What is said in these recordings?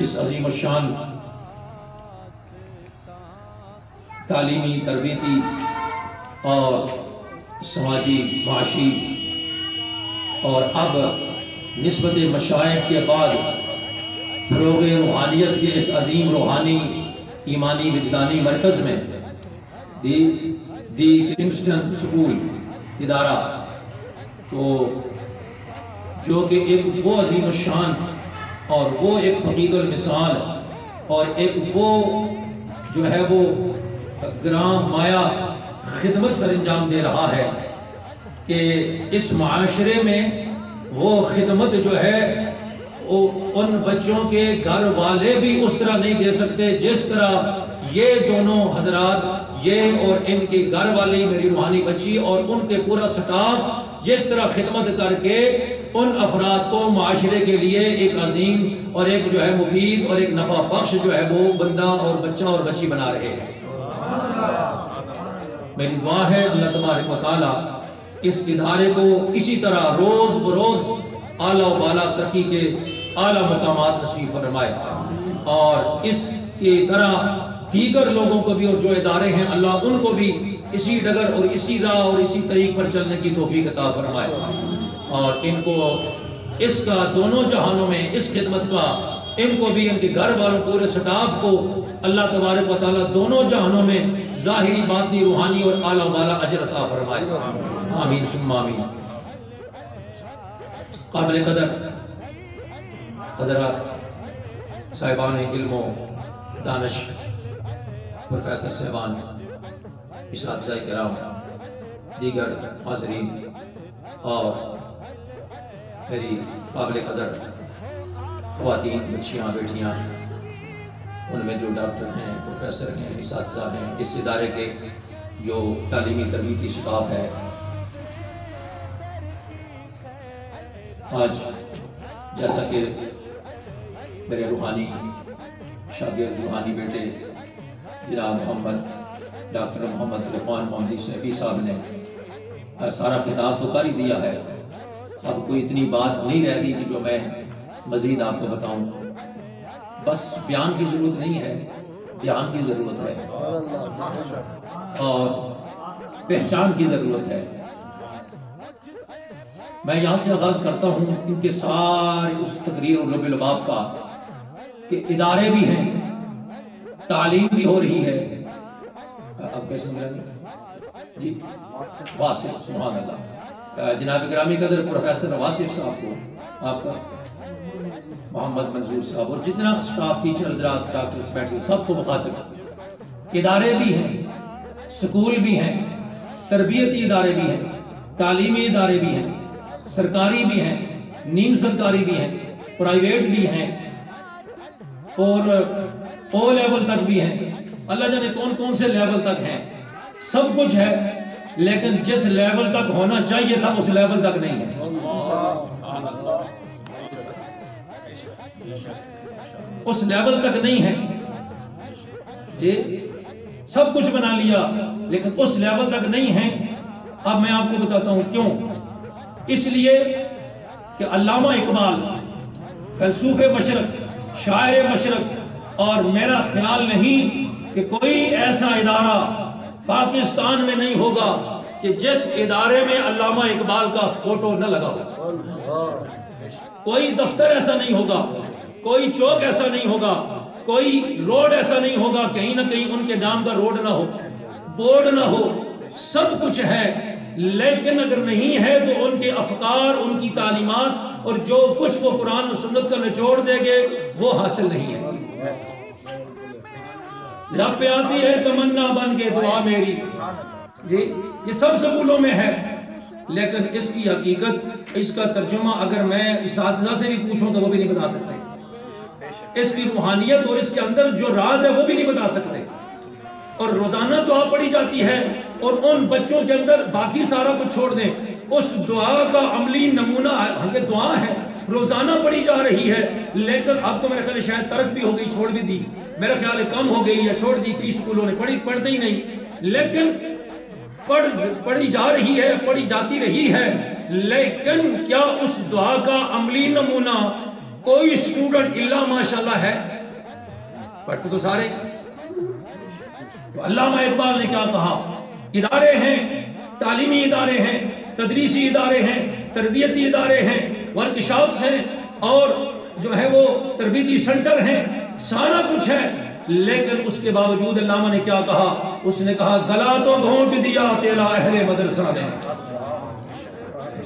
اس عظیم الشان تعلیمی، تربیتی اور سماجی، معاشی اور اب نسبت مشائخ کے بعد فروغ روحانیت کے اس عظیم روحانی، ایمانی، وجدانی مرکز میں دی کنگسٹن سکول ادارہ، تو جو کہ ایک وہ عظیم الشان اور وہ ایک فقید المثال اور ایک وہ جو ہے وہ گرام مایا خدمت سر انجام دے رہا ہے کہ اس معاشرے میں وہ خدمت جو ہے ان بچوں کے گھر والے بھی اس طرح نہیں دے سکتے جس طرح یہ دونوں حضرات، یہ اور ان کے گھر والی میری روحانی بچی اور ان کے پورا سٹاف جس طرح خدمت کر کے ان افراد کو معاشرے کے لیے ایک عظیم اور ایک جو ہے مفید اور ایک نفع بخش جو ہے وہ بندہ اور بچہ اور بچی بنا رہے ہیں۔ میری دعا ہے اللہ تبارک و تعالیٰ اس ادارے کو اسی طرح روز بروز اعلیٰ و بالا ترقی کے اعلیٰ مقامات نصیب فرمائے، اور اس کی طرح دیگر لوگوں کو بھی اور جو ادارے ہیں اللہ ان کو بھی اسی ڈگر اور اسی راہ اور اسی طریق پر چلنے کی توفیق عطا فرمائے، اور ان کو اس کا دونوں جہانوں میں اس خدمت کا ان کو بھی ان کے گھر والوں پورے سٹاف کو اللہ تبارک و تعالیٰ دونوں جہانوں میں ظاہری، باطنی، روحانی اور اعلیٰ و بالا اجر عطا فرمائے، آمین ثم آمین۔ قابل قدر حضرات، صاحبان علم و دانش، پروفیسر صاحبان، اساتذہ کرام، دیگر حاضرین اور میری قابل قدر خواتین، بچیاں، بیٹیاں، ان میں جو ڈاکٹر ہیں، پروفیسر ہیں، اساتذہ ہیں، اس ادارے کے جو تعلیمی تربیتی سٹاف ہے، آج جیسا کہ میرے روحانی شاگرد، روحانی بیٹے جناب محمد ڈاکٹر محمد عرفان محمدی سیفی صاحب نے سارا خطاب تو کر ہی دیا ہے، اب کوئی اتنی بات نہیں رہ گئی کہ جو میں مزید آپ کو بتاؤں، بس بیان کی ضرورت نہیں ہے، دھیان کی ضرورت ہے اور پہچان کی ضرورت ہے۔ میں یہاں سے آغاز کرتا ہوں ان کے سارے اس تقریر اور لب لباب کا کہ ادارے بھی ہیں، تعلیم بھی ہو رہی ہے۔ اب کیسے ملا جی؟ واصف، سبحان اللہ، جناب گرامی قدر پروفیسر واصف صاحب کو، آپ کا محمد منظور صاحب اور جتنا اسٹاف، ٹیچر حضرات، ڈاکٹرز بیٹھے، سب کو مخاطب۔ ادارے بھی ہیں، سکول بھی ہیں، تربیتی ادارے بھی ہیں، تعلیمی ادارے بھی ہیں، سرکاری بھی ہیں، نیم سرکاری بھی ہیں، پرائیویٹ بھی ہیں اور او لیول تک بھی ہیں، اللہ جانے کون کون سے لیول تک ہیں، سب کچھ ہے، لیکن جس لیول تک ہونا چاہیے تھا اس لیول تک نہیں ہے۔ اس لیول تک نہیں ہے جی، سب کچھ بنا لیا لیکن اس لیول تک نہیں ہے۔ اب میں آپ کو بتاتا ہوں کیوں۔ اس لیے کہ علامہ اقبال فیلسوف مشرق، شاعر مشرق، اور میرا خیال نہیں کہ کوئی ایسا ادارہ پاکستان میں نہیں ہوگا کہ جس ادارے میں علامہ اقبال کا فوٹو نہ لگا ہو۔ کوئی دفتر ایسا نہیں ہوگا، کوئی چوک ایسا نہیں ہوگا، کوئی روڈ ایسا نہیں ہوگا کہیں نہ کہیں ان کے نام کا روڈ نہ ہو، بورڈ نہ ہو، سب کچھ ہے، لیکن اگر نہیں ہے تو ان کے افکار، ان کی تعلیمات اور جو کچھ وہ قرآن و سنت کا نچوڑ دے گے وہ حاصل نہیں ہے۔ لب پہ آتی ہے تمنا بن کے دعا میری، جی یہ سب سکولوں میں ہے، لیکن اس کی حقیقت، اس کا ترجمہ اگر میں اساتذہ سے بھی پوچھوں تو وہ بھی نہیں بتا سکتے، اس کی روحانیت اور اس کے اندر جو راز ہے وہ بھی نہیں بتا سکتے۔ اور روزانہ دعا پڑھی جاتی ہے اور ان بچوں کے اندر باقی سارا کچھ چھوڑ دیں، اس دعا کا عملی نمونہ ہمیں دعا ہے، روزانہ پڑھی جا رہی ہے، لیکن اب تو میرے خیال شاید ترک بھی ہو گئی، چھوڑ بھی دی، میرے خیال کم ہو گئی یا چھوڑ دی، کئی سکولوں نے پڑھتے ہی نہیں، لیکن پڑھی جا رہی ہے، پڑھی جاتی رہی ہے، لیکن کیا اس دعا کا عملی نمونہ کوئی اسٹوڈنٹ الا ماشاءاللہ ہے؟ پڑھتے تو سارے. تو علامہ اقبال نے کیا کہا؟ ادارے ہیں، تعلیمی ادارے ہیں، تدریسی ادارے ہیں، تربیتی ادارے ہیں، ورکشاپس ہیں، اور جو ہے وہ تربیتی سنٹر ہیں، سارا کچھ ہے. لیکن اس کے باوجود علامہ نے کیا کہا؟ اس نے کہا گلا تو گھونٹ دیا تیرا اہل مدرسہ نے،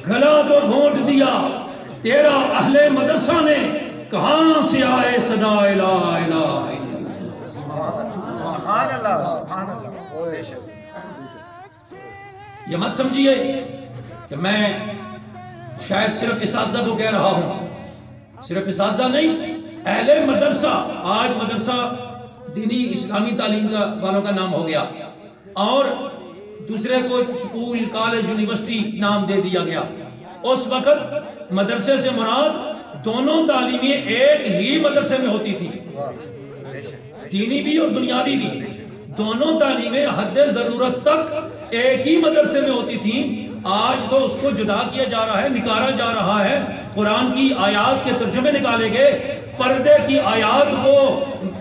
گلا تو گھونٹ دیا تیرا اہل مدرسہ نے، کہاں سے آئے صدا لا الہ الا اللہ. سبحان اللہ سبحان اللہ. یہ مت سمجھیے کہ میں شاید صرف اساتذہ کو کہہ رہا ہوں، صرف اساتذہ نہیں، اہل مدرسہ. آج مدرسہ دینی اسلامی تعلیم والوں کا نام ہو گیا، اور دوسرے کو اسکول، کالج، یونیورسٹی نام دے دیا گیا. اس وقت مدرسے سے مراد دونوں تعلیمیں ایک ہی مدرسے میں ہوتی تھی، دینی بھی اور دنیاوی بھی. دونوں تعلیمیں حد ضرورت تک ایک ہی مدرسے میں ہوتی تھیں. آج تو اس کو جدا کیا جا رہا ہے، نکالا جا رہا ہے. قرآن کی آیات کے ترجمے نکالے گئے، پردے کی آیات کو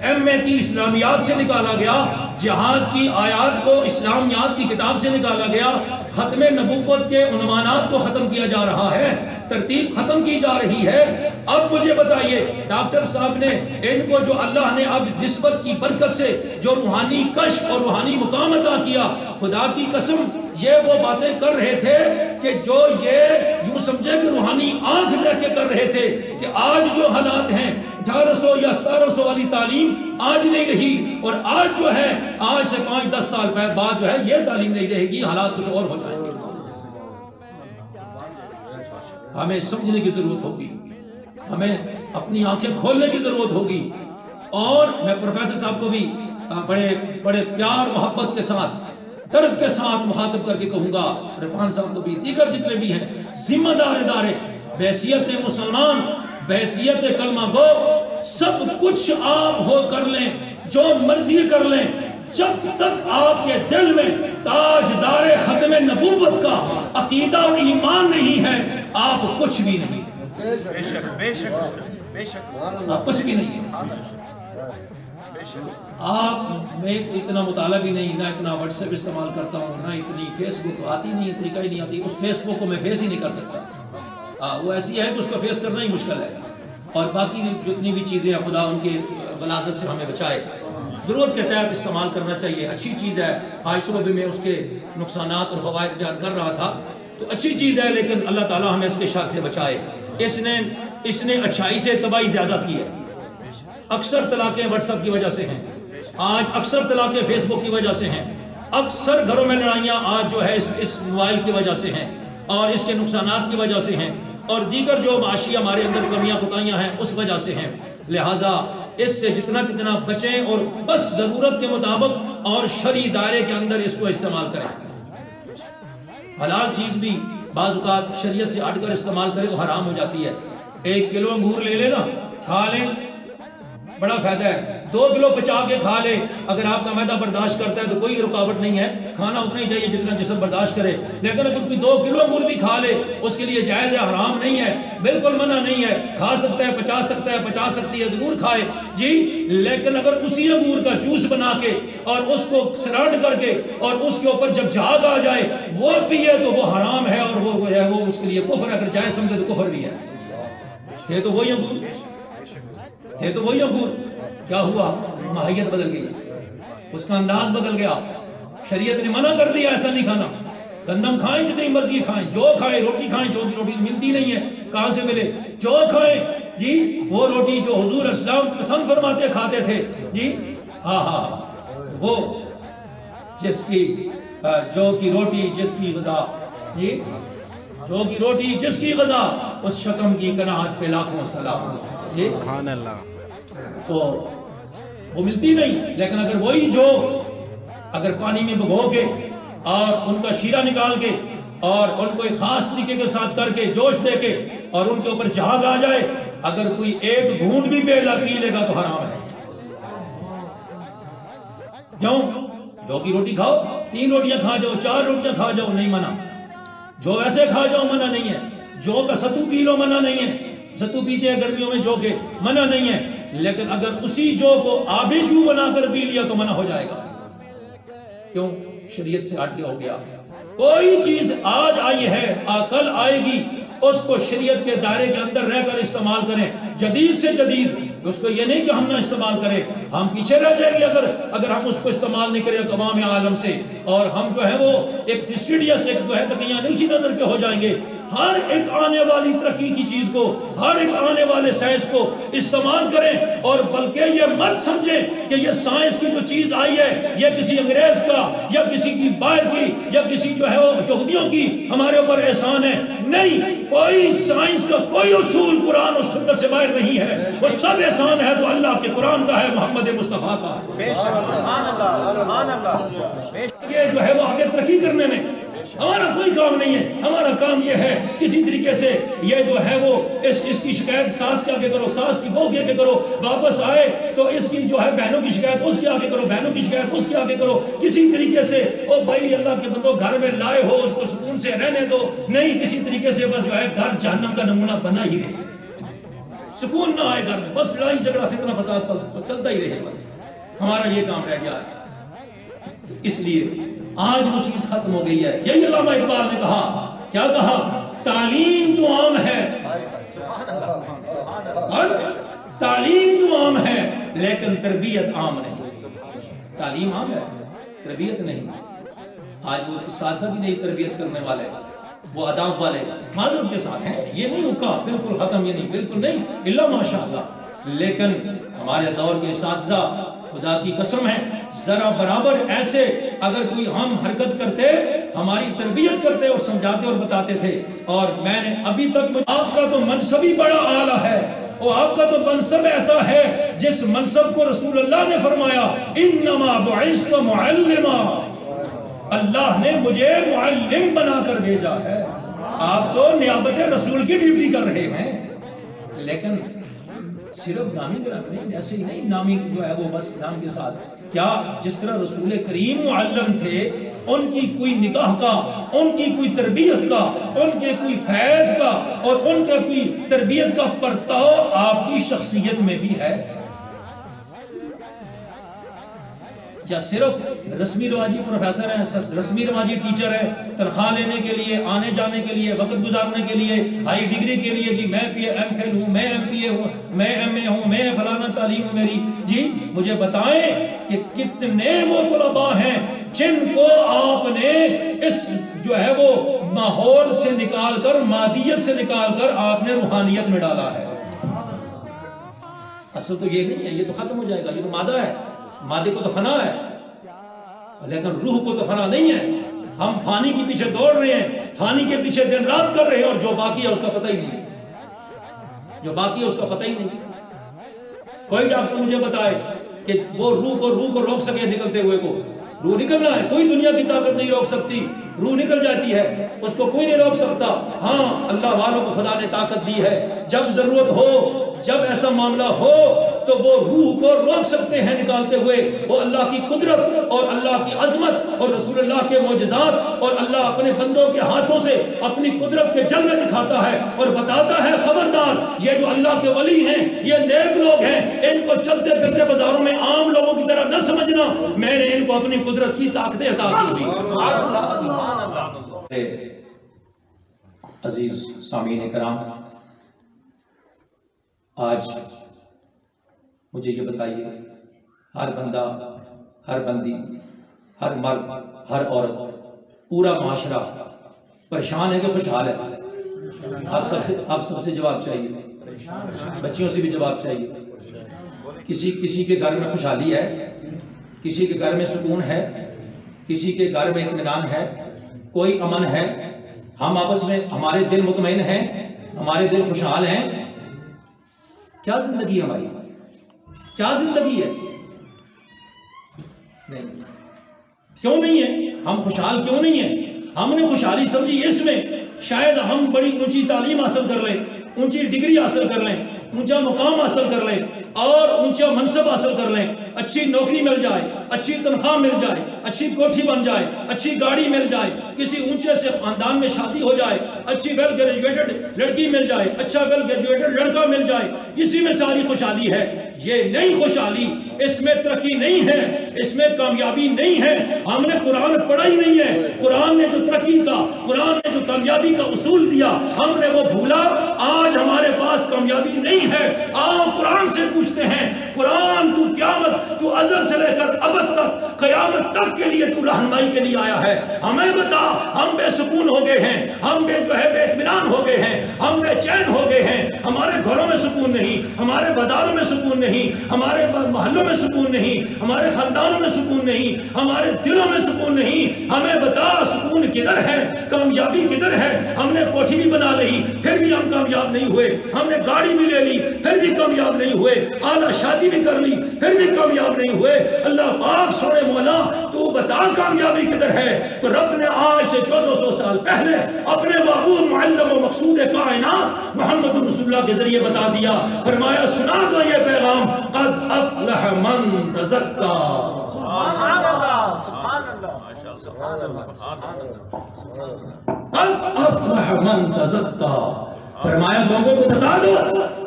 ایم اے کی اسلامیات سے نکالا گیا، جہاد کی آیات کو اسلامیات کی کتاب سے نکالا گیا، ختم نبوت کے عنوانات کو ختم کیا جا رہا ہے، ترتیب ختم کی جا رہی ہے. اب مجھے بتائیے، ڈاکٹر صاحب نے ان کو جو اللہ نے اب نسبت کی برکت سے جو روحانی کشف اور روحانی مقام عطا کیا، خدا کی قسم یہ وہ باتیں کر رہے تھے کہ جو یہ یوں سمجھے کہ روحانی آنکھ دے کے کر رہے تھے کہ آج جو حالات ہیں 1800 یا 1700 والی تعلیم آج نہیں رہی، اور آج جو ہے آج سے 5-10 سال بعد جو ہے یہ تعلیم نہیں رہے گی، حالات کچھ اور ہو جائیں گے. ہمیں سمجھنے کی ضرورت ہوگی، ہمیں اپنی آنکھیں کھولنے کی ضرورت ہوگی. اور میں پروفیسر صاحب کو بھی بڑے پیار محبت کے ساتھ، درد کے ساتھ مخاطب کر کے کہوں گا، عرفان صاحب کو بھی، دیگر جتنے بھی ہیں ذمہ دار ادارے، بحیثیت مسلمان، بحیثیت کلمہ گو، سب کچھ آپ ہو کر لیں، جو مرضی کر لیں، جب تک آپ کے دل میں تاجدار ختم نبوت کا عقیدہ و ایمان نہیں ہے، آپ کچھ بھی نہیں. بے شک بے شک بے شک، آپ کچھ بھی نہیں. آپ میں تو اتنا مطالعہ بھی نہیں، نہ اتنا واٹس ایپ استعمال کرتا ہوں، نہ اتنی فیس بک آتی نہیں، طریقہ ہی نہیں آتی. اس فیس بک کو میں فیس ہی نہیں کر سکتا، وہ ایسی ہے کہ اس کو فیس کرنا ہی مشکل ہے. اور باقی جتنی بھی چیزیں ہیں خدا ان کے غلاظت سے ہمیں بچائے. ضرورت کے تحت استعمال کرنا چاہیے، اچھی چیز ہے. آج صبح بھی میں اس کے نقصانات اور فوائد بیان کر رہا تھا، تو اچھی چیز ہے، لیکن اللہ تعالیٰ ہمیں اس کے شر سے بچائے. اس نے اچھائی سے تباہی زیادہ کی ہے. اکثر طلاقیں واٹس ایپ کی وجہ سے ہیں، آج اکثر طلاقیں فیس بک کی وجہ سے ہیں، اکثر گھروں میں لڑائیاں آج جو ہے اس موبائل کی وجہ سے ہیں، اور اس کے نقصانات کی وجہ سے ہیں، اور دیگر جو معاشی ہمارے اندر کمیاں کوتاہیاں ہیں اس وجہ سے ہیں. لہٰذا اس سے جتنا کتنا بچیں، اور بس ضرورت کے مطابق اور شرعی دائرے کے اندر اس کو استعمال کریں. حلال چیز بھی بعض اوقات شریعت سے ہٹ کر استعمال کرے تو حرام ہو جاتی ہے. 1 کلو انگور لے لینا، کھا لیں، بڑا فائدہ ہے. 2 کلو پچا کے کھا لے، اگر آپ کا معدہ برداشت کرتا ہے تو کوئی رکاوٹ نہیں ہے، کھانا اتنا ہی چاہیے جتنا جسم برداشت کرے. لیکن اگر کوئی 2 کلو انگور بھی کھا لے اس کے لیے جائز ہے، حرام نہیں ہے، بالکل منع نہیں ہے. کھا سکتا ہے، پچا سکتا ہے، پچا سکتی ہے، ضرور کھائے جی. لیکن اگر اسی انگور کا جوس بنا کے اور اس کو سراٹ کر کے اور اس کے اوپر جب جھاگ آ جائے وہ پیے تو وہ حرام ہے، اور وہ ہے وہ اس کے لیے کفر ہے. اگر جائز سمجھے تو کفر بھی ہے. تھے تو وہی انگور، کیا ہوا؟ ماہیت بدل گئی، اس کا انداز بدل گیا. شریعت نے منع کر دیا ایسا نہیں کھانا. گندم کھائیں جتنی مرضی کھائیں، جو کھائیں، روٹی کھائیں، جو کی روٹی ملتی نہیں ہے کہاں سے ملے، جو کھائیں جی، وہ روٹی جو حضور اسلام پسند فرماتے کھاتے تھے جی. ہاں وہ جس کی جو کی روٹی جس کی غذا جی، جو کی روٹی جس کی غذا، اس شکم کی قناعت پہ لاکھوں سلام جی. سبحان اللہ. تو وہ ملتی نہیں. لیکن اگر وہی جو اگر پانی میں بھگو کے اور ان کا شیرہ نکال کے اور ان کو ایک خاص طریقے کے ساتھ کر کے جوش دے کے اور ان کے اوپر جھاگ آ جائے، اگر کوئی ایک گھونٹ بھی پی لے گا تو حرام ہے. کیوں؟ جو کی روٹی کھاؤ، 3 روٹیاں کھا جاؤ، 4 روٹیاں کھا جاؤ، نہیں منع. جو ویسے کھا جاؤ منع نہیں ہے. جو کا ستو پی لو منع نہیں ہے. ستو پیتے ہیں گرمیوں میں جو کے منع نہیں ہے. لیکن اگر اسی جو کو آبی جو بنا کر پی لیا تو منع ہو جائے گا. کیوں؟ شریعت سے ہٹ کے ہو گیا. کوئی چیز آج آئی ہے کل آئے گی، اس کو شریعت کے دائرے کے اندر رہ کر استعمال کریں، جدید سے جدید. اس کو یہ نہیں کہ ہم نہ استعمال کریں، ہم پیچھے رہ جائیں گے اگر ہم اس کو استعمال نہیں کریں عوام عالم سے، اور ہم جو ہے وہ ایک فسٹیڈیس ایک جو ہے تقیان اسی نظر کے ہو جائیں گے. ہر ایک آنے والی ترقی کی چیز کو، ہر ایک آنے والے سائنس کو استعمال کریں، اور بلکہ یہ مت سمجھیں کہ یہ سائنس کی جو چیز آئی ہے یہ کسی انگریز کا یا کسی کی باہر کی یا کسی جو ہے وہ یہودیوں کی ہمارے اوپر احسان ہے. نہیں، کوئی سائنس کا کوئی اصول قرآن اور سنت سے باہر نہیں ہے. وہ سب احسان ہے تو اللہ کے قرآن کا ہے، محمد مصطفیٰ کا. سبحان اللہ، سبحان اللہ. یہ جو ہے وہ آگے ترقی کرنے میں ہمارا کوئی کام نہیں ہے. ہمارا کام یہ ہے کسی طریقے سے یہ جو ہے وہ اس کی شکایت ساس کے آگے کرو، ساس کی بہو کے آگے کرو، واپس آئے تو اس کی جو ہے بہنوں کی شکایت اس کے آگے کرو، بہنوں کی شکایت اس کے آگے کرو. کسی طریقے سے او بھائی اللہ کے بندو گھر میں لائے ہو اس کو سکون سے رہنے دو. نہیں، کسی طریقے سے بس جو ہے گھر جہنم کا نمونہ بنا ہی رہے، سکون نہ آئے گھر میں، بس لڑائی جھگڑا فتنہ فساد چلتا ہی رہے. بس ہمارا یہ کام رہ گیا ہے. اس لیے آج وہ چیز ختم ہو گئی ہے. یہی علامہ اقبال نے کہا، کیا کہا؟ تعلیم تو عام ہے، تعلیم تو عام ہے لیکن تربیت عام نہیں. تعلیم عام ہے، تربیت نہیں. آج وہ اساتذہ بھی نہیں تربیت کرنے والے، وہ آداب والے معذرت کے ساتھ ہیں. یہ نہیں رکا بالکل ختم، یہ نہیں بالکل نہیں، الا ماشاءاللہ. لیکن ہمارے دور کے اساتذہ خدا کی قسم ہے ذرا برابر ایسے اگر کوئی ہم حرکت کرتے ہماری تربیت کرتے اور سمجھاتے اور بتاتے تھے. اور میں نے ابھی تک آپ کا تو منصب ہی بڑا اعلیٰ ہے، اور آپ کا تو منصب ایسا ہے جس منصب کو رسول اللہ نے فرمایا انما بعثت معلما، اللہ نے مجھے معلم بنا کر بھیجا ہے. آپ تو نیابت رسول کی ڈیوٹی کر رہے ہیں. لیکن صرف نامی گرامی نہیں، ایسے ہی نہیں نامی جو ہے وہ بس نام کے ساتھ. کیا جس طرح رسول کریم معلم تھے، ان کی کوئی نکاح کا، ان کی کوئی تربیت کا، ان کے کوئی فیض کا اور ان کا کوئی تربیت کا پرتاؤ آپ کی شخصیت میں بھی ہے؟ یا صرف رسمی رواجی پروفیسر ہیں، رسمی رواجی ٹیچر ہیں، تنخواہ لینے کے لیے، آنے جانے کے لیے، وقت گزارنے کے لیے، ہائی ڈگری کے لیے، جی میں پی ایم فل ہوں، میں ایم پی اے ہوں، میں ایم اے ہوں، میں فلانا تعلیم ہوں میری. جی مجھے بتائیں کہ کتنے وہ طلباء ہیں جن کو آپ نے اس جو ہے وہ ماحول سے نکال کر، مادیت سے نکال کر آپ نے روحانیت میں ڈالا ہے. اصل تو یہ نہیں ہے، یہ تو ختم ہو جائے گا، یہ تو مادہ ہے، مادے کو تو فنا ہے لیکن روح کو تو فنا نہیں ہے. ہم فانی کے پیچھے دوڑ رہے ہیں، فانی کے پیچھے دن رات کر رہے ہیں، اور جو باقی ہے اس کا پتہ ہی نہیں، جو باقی ہے اس کا پتہ ہی نہیں. کوئی ڈاکٹر مجھے بتائے کہ وہ روح کو روک سکے نکلتے ہوئے کو. روح نکلنا ہے، کوئی دنیا کی طاقت نہیں روک سکتی. روح نکل جاتی ہے، اس کو کوئی نہیں روک سکتا. ہاں اللہ والوں کو خدا نے طاقت دی ہے، جب ضرورت ہو، جب ایسا معاملہ ہو تو وہ روح کو روک سکتے ہیں نکالتے ہوئے. وہ اللہ کی قدرت اور اللہ کی عظمت اور رسول اللہ کے معجزات اور اللہ اپنے بندوں کے ہاتھوں سے اپنی قدرت کے جلوے دکھاتا ہے اور بتاتا ہے خبردار یہ جو اللہ کے ولی ہیں، یہ نیک لوگ ہیں، ان کو چلتے پھرتے بازاروں میں عام لوگوں کی طرح نہ سمجھنا، میں نے ان کو اپنی قدرت کی طاقتیں عطا کی ہوئی. عزیز سامعین کرام، آج مجھے یہ بتائیے، ہر بندہ، ہر بندی، ہر مرد، ہر عورت، پورا معاشرہ پریشان ہے کہ خوشحال ہے؟ آپ سب سے جواب چاہیے، بچیوں سے بھی جواب چاہیے. کسی کے گھر میں خوشحالی ہے، کسی کے گھر میں سکون ہے، کسی کے گھر میں اطمینان ہے، کوئی امن ہے؟ ہم آپس میں ہمارے دل مطمئن ہیں، ہمارے دل خوشحال ہیں؟ کیا زندگی ہے ہماری؟ کیا زندگی ہے؟ نہیں. کیوں نہیں ہے؟ ہم خوشحال کیوں نہیں ہیں؟ ہم نے خوشحالی سمجھی اس میں شاید ہم بڑی اونچی تعلیم حاصل کر لیں، اونچی ڈگری حاصل کر لیں، اونچا مقام حاصل کر لیں اور اونچا منصب حاصل کر لیں، اچھی نوکری مل جائے، اچھی تنخواہ مل جائے، اچھی کوٹھی بن جائے، اچھی گاڑی مل جائے، کسی اونچے سے خاندان میں شادی ہو جائے، اچھی ویل گریجویٹڈ لڑکی مل جائے، اچھا ویل گریجویٹڈ لڑکا مل جائے، اسی میں ساری خوشحالی ہے۔ یہ نہیں خوشحالی، اس میں ترقی نہیں ہے، اس میں کامیابی نہیں ہے۔ ہم نے قرآن پڑھا ہی نہیں ہے، قرآن نے جو ترقی کا، قرآن نے جو کامیابی کا اصول دیا ہم نے وہ بھولا۔ آج ہمارے پاس کامیابی نہیں ہے۔ آؤ قرآن سے پوچھتے ہیں، قرآن تو قیامت، تو ازل سے لے کر ابد تک، قیامت تک کے لیے تو رہنمائی کے لیے آیا ہے، ہمیں بتا۔ ہم بے سکون ہو گئے ہیں، ہم بے اطمینان ہو گئے ہیں، ہم بے چین ہو گئے ہیں، ہمارے گھروں میں سکون نہیں، ہمارے بازاروں میں سکون نہیں، ہمارے محلوں میں سکون نہیں، ہمارے خاندانوں میں سکون نہیں، ہمارے دلوں میں سکون نہیں۔ ہمیں بتا سکون کدھر ہے، کامیابی کدھر ہے؟ ہم نے کوٹھی بھی بنا لی پھر بھی ہم کامیاب نہیں ہوئے، ہم نے گاڑی بھی لے لی پھر بھی کامیاب نہیں ہوئے، اعلیٰ شادی بھی کر لی پھر بھی کامیاب نہیں ہوئے۔ اللہ پاک سونے مولا تو بتا کامیابی کدھر ہے؟ تو رب نے آج سے 1400 سال پہلے اپنے معبود معلم و مقصود کائنات محمد رسول اللہ کے ذریعے بتا دیا، فرمایا سنا دو یہ پیغام، قد افلح من تزکا۔ سبحان اللہ، سبحان اللہ، سبحان اللہ، قد افلح من تزکا۔ فرمایا لوگوں کو بتا دو،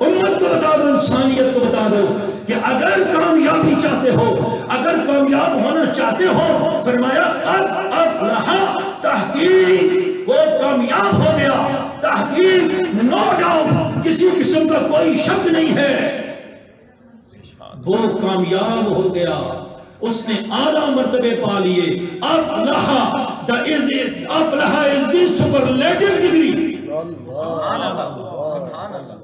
امت کو بتا دو، انسانیت کو بتا دو کہ اگر کامیابی چاہتے ہو، اگر کامیاب ہونا چاہتے ہو، فرمایا قد افلح، تحقیق وہ کامیاب ہو گیا، تحقیق نو ڈاؤٹ، کسی قسم کا کوئی شک نہیں ہے، وہ کامیاب ہو گیا، اس نے اعلیٰ مرتبے پا لیے۔ افلح افلح is the superlative degree۔ سبحان اللہ، سبحان اللہ،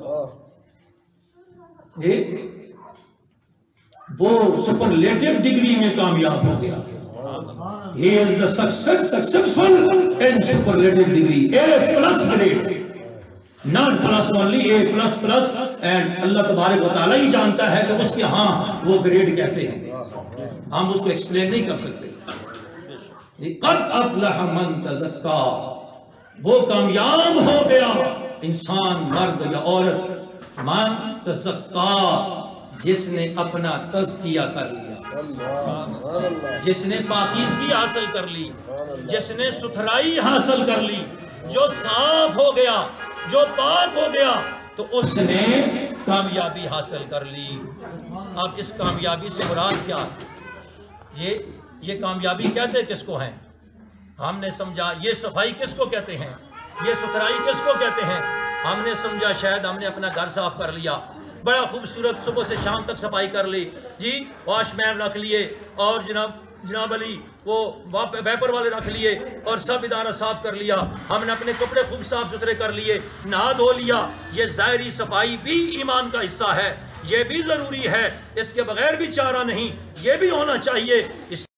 وہ سپرلیٹو ڈگری میں کامیاب ہو گیا۔ He is the successful in superlative degree، A+ grade، not plus only A++، and اللہ تبارک و تعالیٰ ہی جانتا ہے کہ اس کے ہاں وہ گریڈ کیسے ہیں، ہم اس کو ایکسپلین نہیں کر سکتے۔ قد افلح من تزکا، وہ کامیاب ہو گیا انسان، مرد یا عورت، من تزکا، جس نے اپنا تزکیہ کر لیا، جس نے پاکیزگی حاصل کر لی، جس نے ستھرائی حاصل کر لی، جو صاف ہو گیا، جو پاک ہو گیا، تو اس نے کامیابی حاصل کر لی۔ اب اس کامیابی سے مراد کیا؟ یہ کامیابی کہتے کس کو ہیں؟ ہم نے سمجھا یہ صفائی کس کو کہتے ہیں، یہ ستھرائی کس کو کہتے ہیں؟ ہم نے سمجھا شاید ہم نے اپنا گھر صاف کر لیا، بڑا خوبصورت صبح سے شام تک صفائی کر لی، جی واش مین رکھ لیے، اور جناب علی وہ ویپر والے رکھ لیے، اور سب ادارہ صاف کر لیا، ہم نے اپنے کپڑے خوب صاف ستھرے کر لیے، نہا دھو لیا۔ یہ ظاہری صفائی بھی ایمان کا حصہ ہے، یہ بھی ضروری ہے، اس کے بغیر بھی چارہ نہیں، یہ بھی ہونا چاہیے۔